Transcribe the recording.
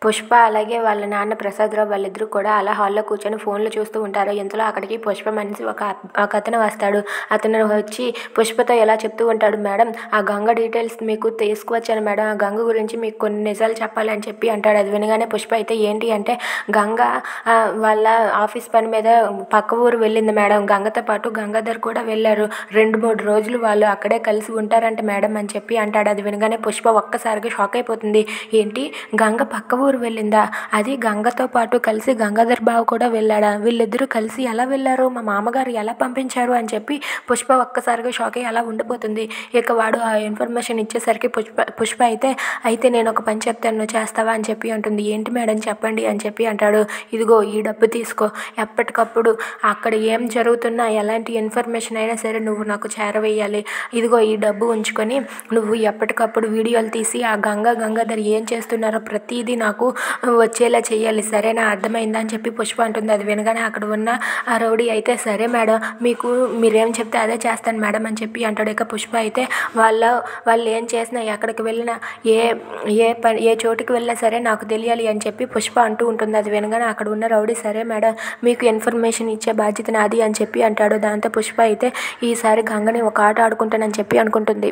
పుష్ప అలాగే వాళ్ళ నాన్న ప్రసాదరావు వాళ్ళిద్దరూ కూడా అలా హాల్లో కూర్చొని ఫోన్లు చూస్తూ ఉంటారు. ఇంతలో అక్కడికి పుష్ప మనిషి ఒకతను వస్తాడు. అతను వచ్చి పుష్పతో ఇలా చెప్తూ ఉంటాడు, మేడం ఆ గంగ డీటెయిల్స్ మీకు తీసుకువచ్చాను మేడం, ఆ గంగ గురించి మీకు కొన్ని నిజాలు చెప్పాలి అని చెప్పి అంటాడు. అది వినగానే పుష్ప అయితే ఏంటి అంటే, గంగ వాళ్ళ ఆఫీస్ పని మీద పక్క ఊరు వెళ్ళింది మేడం, గంగతో పాటు గంగాధర్ కూడా వెళ్ళారు, 2-3 రోజులు వాళ్ళు అక్కడే కలిసి ఉంటారంట మేడం అని చెప్పి అంటాడు. అది వినగానే పుష్ప ఒక్కసారిగా షాక్ అయిపోతుంది. ఏంటి, గంగ పక్క ఊరు వెళ్ళిందా, అది గంగతో పాటు కలిసి గంగాధర్ బావ కూడా వెళ్ళాడా, వీళ్ళిద్దరూ కలిసి ఎలా వెళ్ళారు, మా మామగారు ఎలా పంపించారు అని చెప్పి పుష్ప ఒక్కసారిగా షాక్ అయ్యి అలా ఉండిపోతుంది. ఇక వాడు ఆ ఇన్ఫర్మేషన్ ఇచ్చేసరికి పుష్ప అయితే నేను ఒక పని చెప్తాను, నువ్వు చేస్తావా అని చెప్పి అంటుంది. ఏంటి మేడం చెప్పండి అని చెప్పి అంటాడు. ఇదిగో ఈ డబ్బు తీసుకో, ఎప్పటికప్పుడు అక్కడ ఏం జరుగుతున్నా ఎలాంటి ఇన్ఫర్మేషన్ అయినా సరే నువ్వు నాకు చేరవేయాలి, ఇదిగో ఈ డబ్బు ఉంచుకొని నువ్వు ఎప్పటికప్పుడు వీడియోలు తీసి ఆ గంగాధర్ ఏం చేస్తున్నారో ప్రతిదీ నాకు వచ్చేలా చేయాలి, సరేనా, అర్థమైందా అని చెప్పి పుష్ప అంటుంది. అది వినగానే అక్కడ ఉన్న ఆ రౌడీ అయితే సరే మేడం, మీరేం చెప్తే అదే చేస్తాను మేడం అని చెప్పి అంటాడు. ఇక పుష్ప అయితే వాళ్ళు ఏం చేసినా ఎక్కడికి వెళ్ళినా ఏ చోటుకి వెళ్ళినా సరే నాకు తెలియాలి అని చెప్పి పుష్ప అంటూ ఉంటుంది. అది వినగానే అక్కడ ఉన్న రౌడీ సరే మేడం, మీకు ఇన్ఫర్మేషన్ ఇచ్చే బాధ్యత నాది అని చెప్పి అంటాడు. దాంతో పుష్ప అయితే ఈసారి గంగని ఒక ఆట ఆడుకుంటానని చెప్పి అనుకుంటుంది.